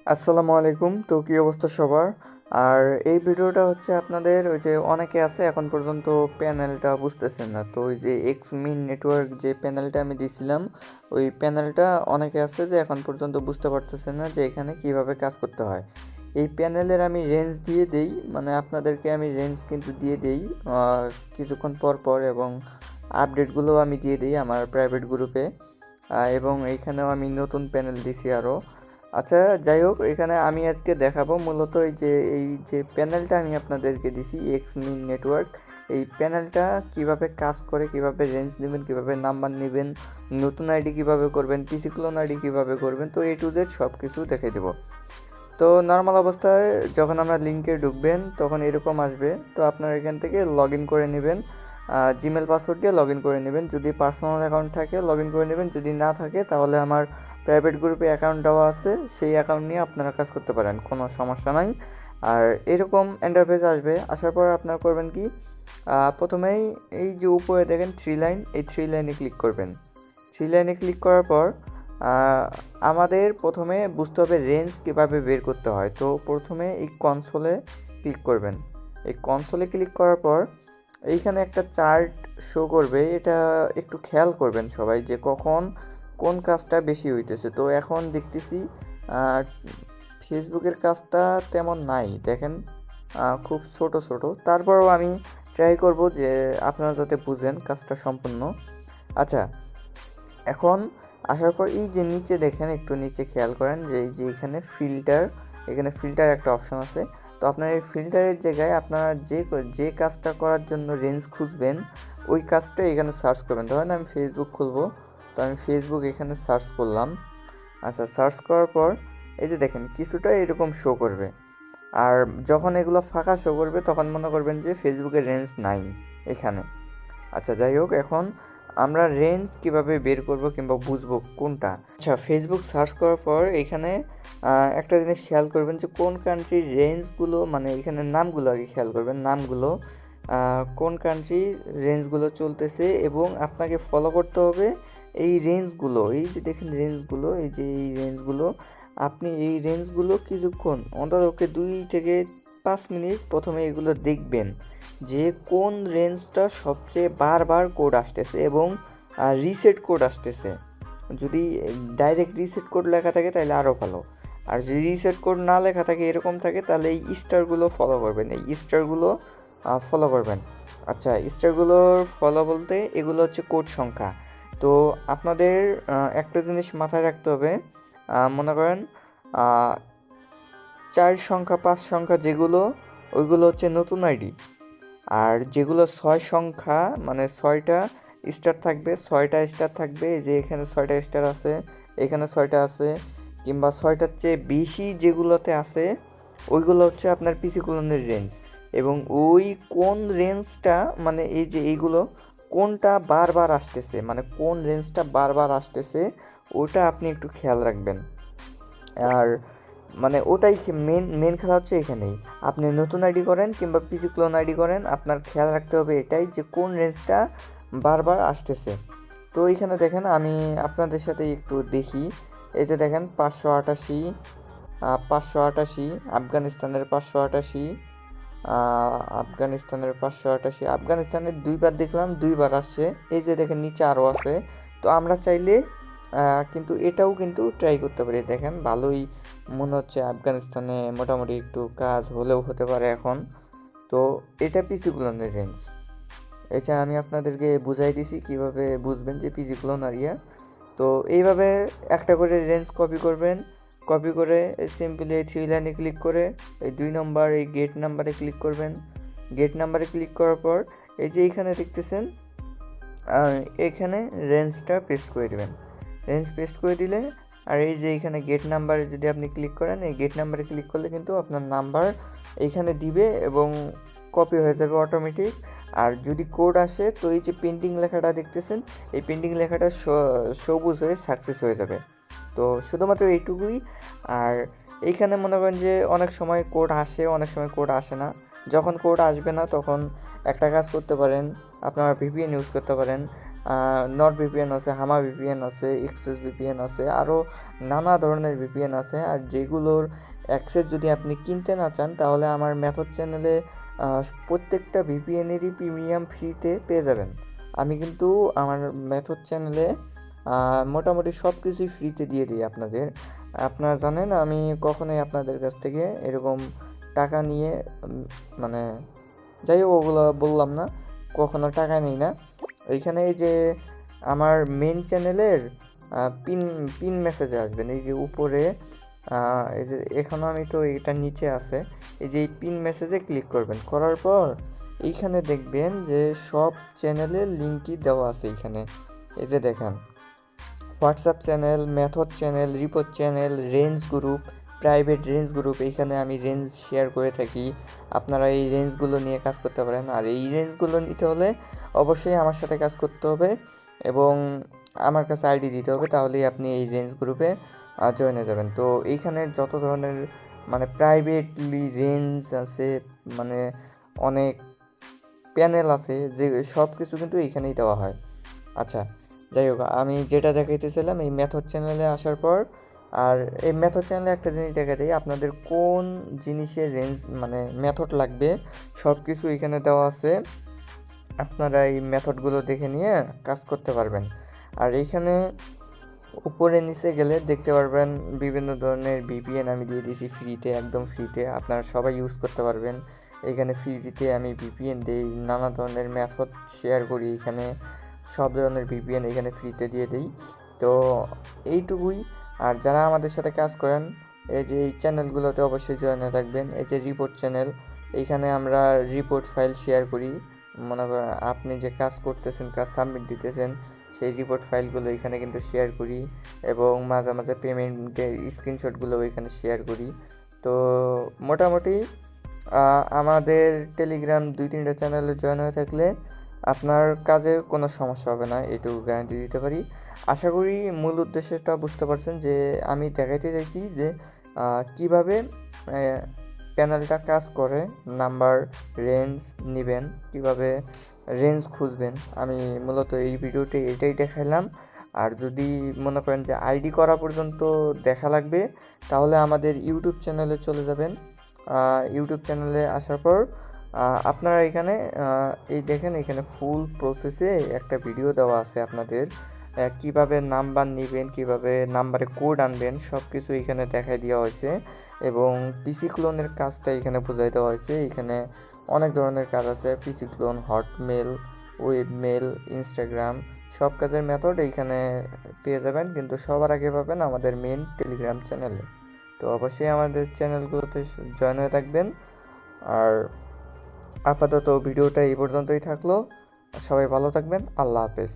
আসসালামু আলাইকুম। তো কী অবস্থা সবার? আর এই ভিডিওটা হচ্ছে আপনাদের ওই যে অনেকে আছে এখন পর্যন্ত প্যানেলটা বুঝতেছেন না। তো ওই যে এক্সমিন নেটওয়ার্ক যে প্যানেলটা আমি দিছিলাম, ওই প্যানেলটা অনেকে আছে যে এখন পর্যন্ত বুঝতে পারতেছেন না যে এখানে কিভাবে কাজ করতে হয়। এই প্যানেলের আমি রেঞ্জ দিয়ে দেই, মানে আপনাদেরকে আমি রেঞ্জ কিন্তু দিয়ে দেই কিছুক্ষণ পর পর, এবং আপডেটগুলোও আমি দিয়ে দিই আমার প্রাইভেট গ্রুপে। এবং এইখানেও আমি নতুন প্যানেল দিছি আরও। আচ্ছা, যাই হোক, এখানে আমি আজকে দেখাবো মূলত এই যে প্যানেলটা আমি আপনাদেরকে দিছি এক্সমিন নেটওয়ার্ক। এই প্যানেলটা কিভাবে কাজ করে, কিভাবে রেঞ্জ নেবেন, কিভাবে নাম্বার নেবেন, নতুন আইডি কিভাবে করবেন, পিসি ক্লোন আইডি কিভাবে করবেন, তো এ টু জেড সব কিছু দেখিয়ে দেবো। তো নর্মাল অবস্থায় যখন আমরা লিঙ্কে ঢুকবেন তখন এরকম আসবে। তো আপনারা এখান থেকে লগ ইন করে নেবেন, জিমেল পাসওয়ার্ড দিয়ে লগ ইন করে নেবেন। যদি পার্সোনাল অ্যাকাউন্ট থাকে লগ ইন করে নেবেন, যদি না থাকে তাহলে আমার প্রাইভেট গ্রুপে অ্যাকাউন্ট দেওয়া আছে, সেই অ্যাকাউন্ট নিয়ে আপনারা কাজ করতে পারেন, কোনো সমস্যা নাই। আর এরকম ইন্টারফেস আসবে, আসার পর আপনারা করবেন কি, প্রথমেই এই যে উপরে দেখেন থ্রি লাইন, এই থ্রি লাইনে ক্লিক করবেন। থ্রি লাইনে ক্লিক করার পর আমাদের প্রথমে বুঝতে হবে রেঞ্জ কীভাবে বের করতে হয়। তো প্রথমে এই কনসোলে ক্লিক করবেন। এই কনসোলে ক্লিক করার পর এইখানে একটা চার্ট শো করবে, এটা একটু খেয়াল করবেন সবাই যে কখন কোন কাজটা বেশি হইতেছে। তো এখন দেখতেছি ফেসবুকের কাজটা তেমন নাই, দেখেন খুব ছোট ছোট। তারপরও আমি ট্রাই করব যে আপনারা যাতে বুঝেন কাজটা সম্পূর্ণ। আচ্ছা, এখন আসার পর এই যে নিচে দেখেন, একটু নিচে খেয়াল করেন যে এই যে এখানে ফিল্টার একটা অপশন আছে। তো আপনার এই ফিল্টারের জায়গায় আপনারা যে কাজটা করার জন্য রেঞ্জ খুঁজবেন, ওই কাজটা এখানে সার্চ করবেন। ধরেন আমি ফেসবুক খুলবো, তো আমি ফেসবুক এখানে সার্চ করলাম। আচ্ছা, সার্চ করার পর এই যে দেখেন কিছুটা এরকম শো করবে। আর যখন এগুলো ফাঁকা শো করবে তখন মনে করবেন যে ফেসবুকের রেঞ্জ নাই এখানে। আচ্ছা, যাই হোক, এখন আমরা রেঞ্জ কিভাবে বের করব কিংবা বুঝবো কোনটা। আচ্ছা, ফেসবুক সার্চ করার পর এখানে একটা জিনিস খেয়াল করবেন যে কোন কান্ট্রির রেঞ্জগুলো, মানে এখানে নামগুলো আগে খেয়াল করবেন, নামগুলো কোন কান্ট্রির রেঞ্জগুলো চলতেছে, এবং আপনাকে ফলো করতে হবে এই রেঞ্জগুলো। এই যে দেখেন রেঞ্জগুলো, এই যে এই রেঞ্জগুলো, আপনি এই রেঞ্জগুলো কিছুক্ষণ অন্ততপক্ষে 2 থেকে 5 মিনিট প্রথমে এগুলো দেখবেন যে কোন রেঞ্জটা সবচেয়ে বারবার কোড আসতেছে এবং রিসেট কোড আসতেছে। যদি ডাইরেক্ট রিসেট কোড লেখা থাকে তাহলে আরও ভালো, আর যদি রিসেট কোড না লেখা থাকে, এরকম থাকে, তাহলে এই স্টারগুলো ফলো করবেন, এই স্টারগুলো ফলো করবেন। আচ্ছা, স্টারগুলোর ফলো বলতে এগুলো হচ্ছে কোড সংখ্যা। তো আপনাদের একটা জিনিস মাথায় রাখতে হবে, মনে করেন 4 সংখ্যা 5 সংখ্যা যেগুলো, ওইগুলো হচ্ছে নতুন আইডি। আর যেগুলো 6 সংখ্যা, মানে 6টা স্টার থাকবে, 6টা স্টার থাকবে, যে এখানে 6টা স্টার আছে, এখানে 6টা আছে, কিংবা 6টার চেয়ে বেশি যেগুলোতে আছে, ওইগুলো হচ্ছে আপনার পিসি ক্লোনের রেঞ্জ। এবং ওই কোন রেঞ্জটা, মানে এই যে এইগুলো কোনটা বারবার আসতেছে, মানে কোন রেঞ্জটা বারবার আসতেছে, ওটা আপনি একটু খেয়াল রাখবেন। আর মানে ওটাই মেন খেলা হচ্ছে এখানেই। আপনি নতুন আইডি করেন কিংবা পিসি ক্লোন আইডি করেন, আপনার খেয়াল রাখতে হবে এটাই যে কোন রেঞ্জটা বারবার আসতেছে। তো এইখানে দেখেন, আমি আপনাদের সাথে একটু দেখি। এই যে দেখেন 588, 588, আফগানিস্তানের 588, আফগানিস্তানের 2বার দেখলাম, 2বার আসছে। এই যে দেখেন নিচে আরও আছে। তো আমরা চাইলে কিন্তু এটাও কিন্তু ট্রাই করতে পারি। দেখেন ভালোই মনে হচ্ছে আফগানিস্তানে মোটামুটি একটু কাজ হলেও হতে পারে এখন। তো এটা পিসি ক্লোনের রেঞ্জ। এটা আমি আপনাদেরকে বুঝাই দিছি কীভাবে বুঝবেন যে পিসি ক্লোন আর ইয়া। তো এইভাবে একটা করে রেঞ্জ কপি করবেন, কপি করে সিম্পলি এই থ্রি লাইনে ক্লিক করে এই 2 নম্বর এই গেট নাম্বারে ক্লিক করবেন। গেট নাম্বারে ক্লিক করার পর এই যে এইখানে দেখতেছেন, এখানে রেঞ্জটা পেস্ট করে দেবেন। রেঞ্জ পেস্ট করে দিলে, আর এই যে এইখানে গেট নাম্বারে যদি আপনি ক্লিক করেন, এই গেট নাম্বারে ক্লিক করলে কিন্তু আপনার নাম্বার এইখানে দিবে এবং কপি হয়ে যাবে অটোমেটিক। আর যদি কোড আসে, তো এই যে পেন্ডিং লেখাটা দেখতেছেন, এই পেন্ডিং লেখাটা সবুজ হয়ে সাকসেস হয়ে যাবে। তো শুধুমাত্র এইটুকুই। আর এইখানে মনে করেন যে অনেক সময় কোড আসে, অনেক সময় কোড আসে না। যখন কোড আসবে না তখন একটা কাজ করতে পারেন, আপনারা ভিপিএন ইউজ করতে পারেন। নট ভিপিএন আছে, হামা ভিপিএন আছে, এক্সপ্রেস ভিপিএন আছে, আরও নানা ধরনের ভিপিএন আছে। আর যেগুলোর অ্যাক্সেস যদি আপনি কিনতে না চান তাহলে আমার মেথড চ্যানেলে প্রত্যেকটা ভিপিএনেরই প্রিমিয়াম ফ্রিতে পেয়ে যাবেন। আমি কিন্তু আমার মেথড চ্যানেলে মোটামুটি সব কিছুই ফ্রিতে দিয়ে দিই আপনাদের। আপনারা জানেন আমি কখনোই আপনাদের কাছ থেকে এরকম টাকা নিয়ে মানে যাই হোক ওগুলো বললাম না, কখনো টাকা নিই না। এইখানে এই যে আমার মেন চ্যানেলের পিন পিন মেসেজে আসবেন, এই যে উপরে এই যে এখনও আমি তো এটা নিচে আছে, এই যে এই পিন মেসেজে ক্লিক করবেন, করার পর এইখানে দেখবেন যে সব চ্যানেলের লিঙ্কই দেওয়া আছে এইখানে। এই যে দেখেন WhatsApp channel, method channel, report channel, range group, private range group, এইখানে আমি রেঞ্জ শেয়ার করে থাকি। আপনারা এই রেঞ্জগুলো নিয়ে কাজ করতে পারেন। আর এই রেঞ্জগুলো নিতে হলে অবশ্যই আমার সাথে কাজ করতে হবে এবং আমার কাছে আইডি দিতে হবে, তাহলেই আপনি এই রেঞ্জ গ্রুপে জয়েন হয়ে যাবেন। তো এইখানে যত ধরনের মানে প্রাইভেটলি রেঞ্জ আছে, মানে অনেক প্যানেল আছে, যে সব কিছু কিন্তু এইখানেই দেওয়া হয়। আচ্ছা যাই হোক, আমি যেটা দেখাইতেছিলাম এই মেথড চ্যানেলে আসার পর, আর এই মেথড চ্যানেলে একটা জিনিস দেখা দেয়, আপনাদের কোন জিনিসের রেঞ্জ মানে মেথড লাগবে সব কিছু এখানে দেওয়া আছে। আপনারা এই মেথডগুলো দেখে নিয়ে কাজ করতে পারবেন। আর এইখানে উপরে নিচে গেলে দেখতে পারবেন বিভিন্ন ধরনের ভিপিএন আমি দিয়ে দিয়েছি ফ্রিতে, একদম ফ্রিতে, আপনারা সবাই ইউজ করতে পারবেন। এখানে ফ্রিতে আমি ভিপিএন দিই, নানা ধরনের মেথড শেয়ার করি, এখানে সব ধরনের ভিপিএন এখানে ফ্রিতে দিয়ে দিই। তো এইটুকুই। আর যারা আমাদের সাথে কাজ করেন এই যে এই চ্যানেলগুলোতে অবশ্যই জয়েন হয়ে থাকবেন। এই যে রিপোর্ট চ্যানেল, এইখানে আমরা রিপোর্ট ফাইল শেয়ার করি। মনে করেন আপনি যে কাজ করতেছেন, কাজ সাবমিট দিতেছেন, সেই রিপোর্ট ফাইলগুলো এখানে কিন্তু শেয়ার করি এবং মাঝে মাঝে পেমেন্টের স্ক্রিনশটগুলো এখানে শেয়ার করি। তো মোটামুটি আমাদের টেলিগ্রাম 2-3টা চ্যানেলে জয়েন হয়ে থাকলে আপনার কাজে কোনো সমস্যা হবে না, এটুকু গ্যারান্টি দিতে পারি। আশা করি মূল উদ্দেশ্যটা বুঝতে পারছেন, যে আমি দেখাইতে চাইছি যে কিভাবে প্যানেলটা কাজ করে, নাম্বার রেঞ্জ নেবেন, কিভাবে রেঞ্জ খুঁজবেন। আমি মূলত এই ভিডিওতে এটাই দেখাইলাম। আর যদি মনে করেন যে আইডি করা পর্যন্ত দেখা লাগবে তাহলে আমাদের ইউটিউব চ্যানেলে চলে যাবেন। ইউটিউব চ্যানেলে আসার পর আপনারা এখানে এই দেখেন, এখানে ফুল প্রসেসে একটা ভিডিও দেওয়া আছে আপনাদের কিভাবে নাম্বার নেবেন, কিভাবে নাম্বারে কোড আনবেন, সব কিছু এখানে দেখাই দেওয়া হয়েছে এবং পিসি ক্লোনের কাজটা এখানে বোঝাই দেওয়া হয়েছে। এখানে অনেক ধরনের কাজ আছে, পিসি ক্লোন, হটমেল, ওয়েবমেল, ইনস্টাগ্রাম, সব কাজের মেথড এইখানে পেয়ে যাবেন, কিন্তু সবার আগে পাবেন আমাদের মেন টেলিগ্রাম চ্যানেলে। তো অবশ্যই আমাদের চ্যানেলগুলোতে জয়েন হয়ে থাকবেন। আর আপাতত ভিডিওটা এই পর্যন্তই থাকলো, সবাই ভালো থাকবেন, আল্লাহ হাফেজ।